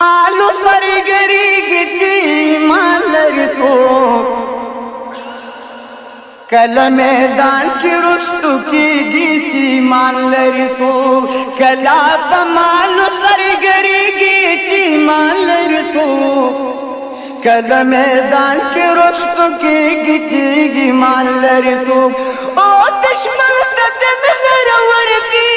आलू सरगरी गिची मालरिसो कल मैदान की रुस्तु की गीची मालरिसो कला पमालू सरगरी गिची मालरिसो कल मैदान की रुस्तु की गीची मालरिसो ओ दुश्मन तदन लरवड़ती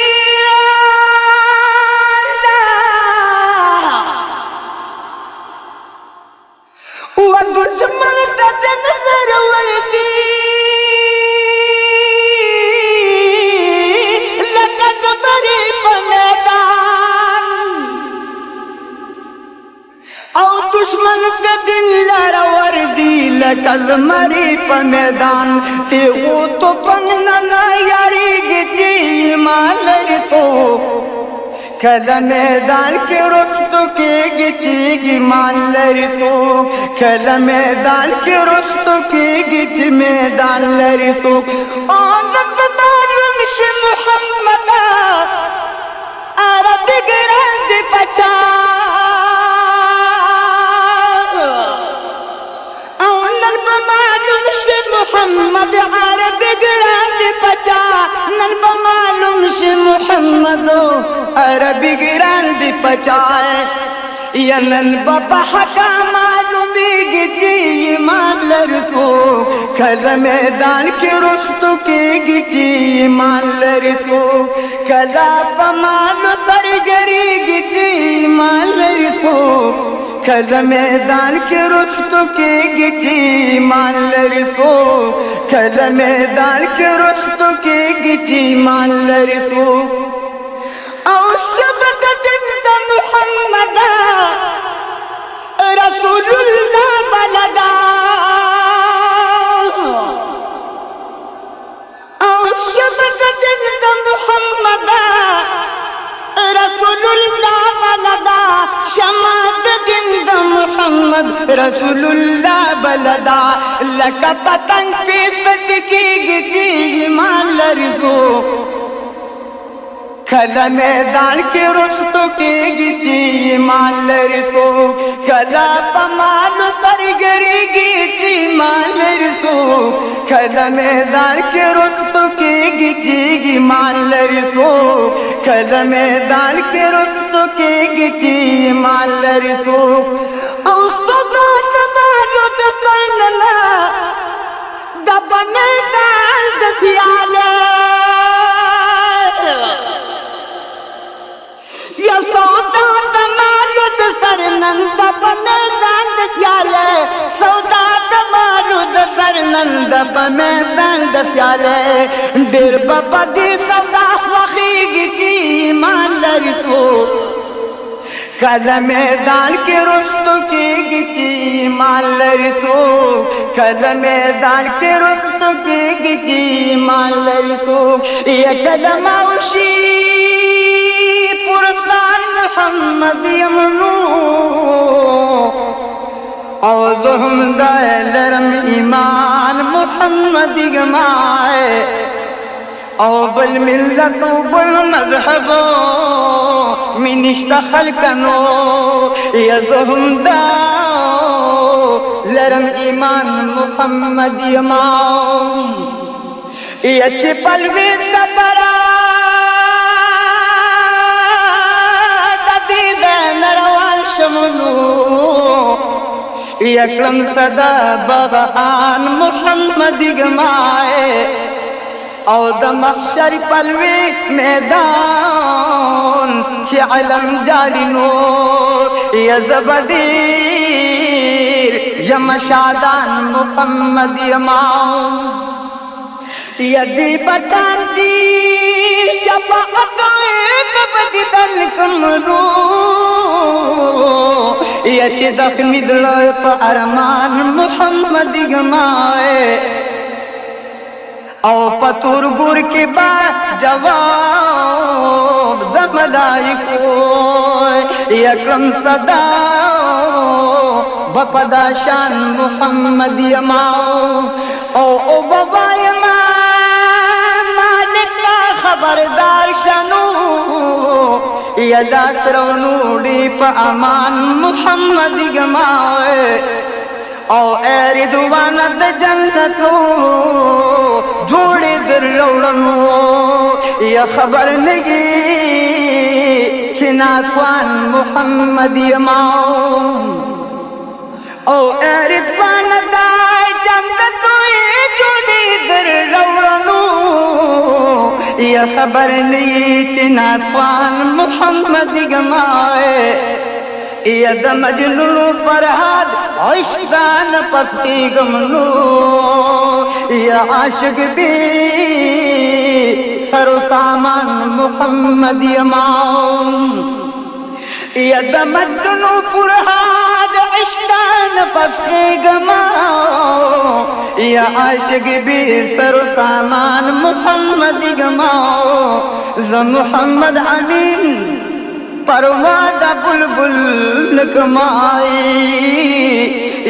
दुश्मन तदन लरवड़ती लगत बरी मैदान औ दुश्मन तदन लरवड़ती लगत मरी मैदान ते वो तो पंगना यारी गिची मालरिसो कल मैदान के रुस्तु के गिची मालरिसो कल मैदान के रुस्तु के गिच मैदान लरिसो आनंद मालूम से मोहम्मद अरब ग्रंथ बचा आनंद मालूम से मोहम्मद अरब ग्रंथ बचा नंद मालूम से मोहम्मद अरबी ग्रंथ पचाए यनन बाबा हका मालूमी गिची मालरिसो कल मैदान के रुस्तु की गिची मालरिसो कला पमालू सरगरी गिची मालरिसो कल मैदान के रुस्तु की गिची मालरिसो कल मैदान के रुस्तु की गिची मालरिसो मुहम्मद रसूलुल्लाह बलदा शबकत मुहम्मद रसूलुल्लाह बलदा शमात जिंद मुहम्मद रसूलुल्लाह बलदा लक पतंग पेशवत की गिची मालरिसो कल मैदान के रुस्तु की गिची मालरिसो कला पमालू सरगरी गिची मालरिसो कल मैदान के रुस्तु की गिची मालरिसो कल मैदान के रुस्तु की गिची मालरिसो औसदा कमालू दसनला दब मैदान दसियाले या सौदा तमालू सरनंद मैदान दसियाले सौदा तमालू सरनंद मैदान दसियाले देर बाबा दी सौदा वखी गिची मालरिसो कल मैदान के रुस्तु की गिची मालरिसो कल मैदान के रुस्तु की गिची मालरिसो ये कदमाउशी पुरसान मोहम्मद यमनो औज़ुहुम दायलरम ईमान मोहम्मद गमाए औ बल मिल्लतो बल मज़हबो मिनिश्ता खलकनो यज़ुहुम दायलरम ईमान मोहम्मद यमाओ ये पलवे सफरा यकलम सदा बगान मोहम्मद गमाए औ दमख्शर पलवे मैदान अलम जालिनो यज़बदीर यमशादान मोहम्मद यमाओ यदि बताती शफाअत बदल कमरो ये दखमी दिल पर अरमान मोहम्मद गमाए औ पतुर गुर के बाद जवाब दमलाइको यकरम सदा बपदा शान मोहम्मद यमाओ ओ बाबा यमान मालिक का खबरदार शनो या लासरवनूड़ी प अमान मुहम्मद गमाए ओ ए रिदवान द जन्नतो जोड़े दर लौड़नो या खबर नगी छिनास्वान मुहम्मद यमाओ ओ ए रिदवान द जन्नतो जोड़े दर लौड़नो या खबर नहीं छिनास्वान मुहम्मद गमाए या द मजनू फरहाद इश्कान पस्ती गमनो या आशिक भी सरो सामान मुहम्मद यमाओ या द मजनू फरहाद इश्कान पस्ती गमाओ या आशिक भी सरो सामान मुहम्मद गमाओ ज मुहम्मद अमीन परवादा बुलबुल नकमाई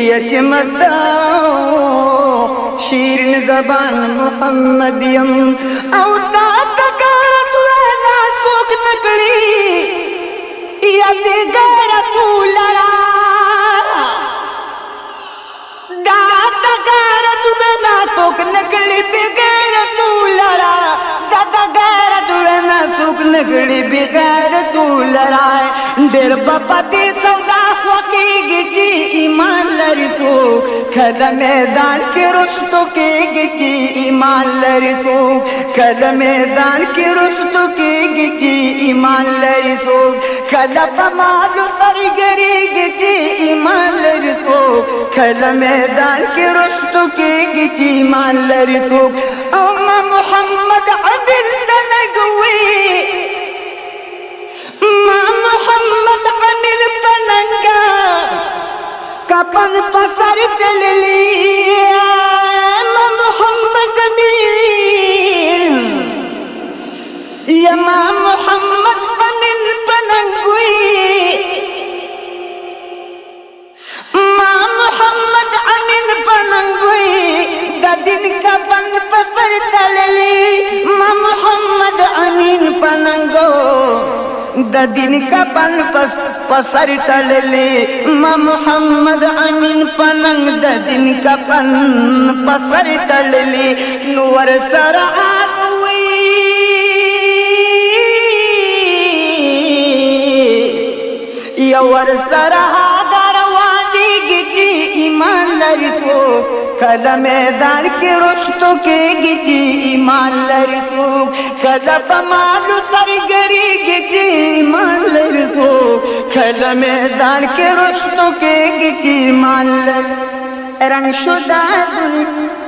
यचमताओ शीरिन जबान मुहम्मदियम औता तकार तुरना सोख नकली या दिगर तू लड़ा दाता गर तुम्हें ना सोख नकली बिगर तू लड़ा दाता गर तुम्हें ना सोख नकली बिगर तू लड़ाए देर बपति सौदा वकीगी जी ईमान लरिसो खल मैदान के रुस्तु के गिची ईमान लरिसो खल मैदान के रुस्तु के गिची ईमान लरिसो खल पमालु सरगरी गिची ईमान लरिसो खल मैदान के रुस्तु के गिची ईमान लरिसो अम्मा मुहम्मद अबिल तनगुई मोहम्मद अनिल पलंगा कपन पसर चल लिया मोहम्मद अनिल यमा मोहम्मद अनिल पलंगुई माँ मोहम्मद अनिल पलंगुई दिन कपन पसर चल ली माँ मोहम्मद अनिल पलंगो दिन का पन पसर तलले माँ मोहम्मद अमीन पनंग दिन का पन पसर तलले नुवर सरा यवर सरा दरवाजी गिची ईमान लरितो कल मैदान के रुस्तों के गिची ईमान लरितो कल पमालु सरगरी गिची ईमान लरितो कल मैदान के रुस्तों के गिची ईमान लरितो रंग शुदा दुनिया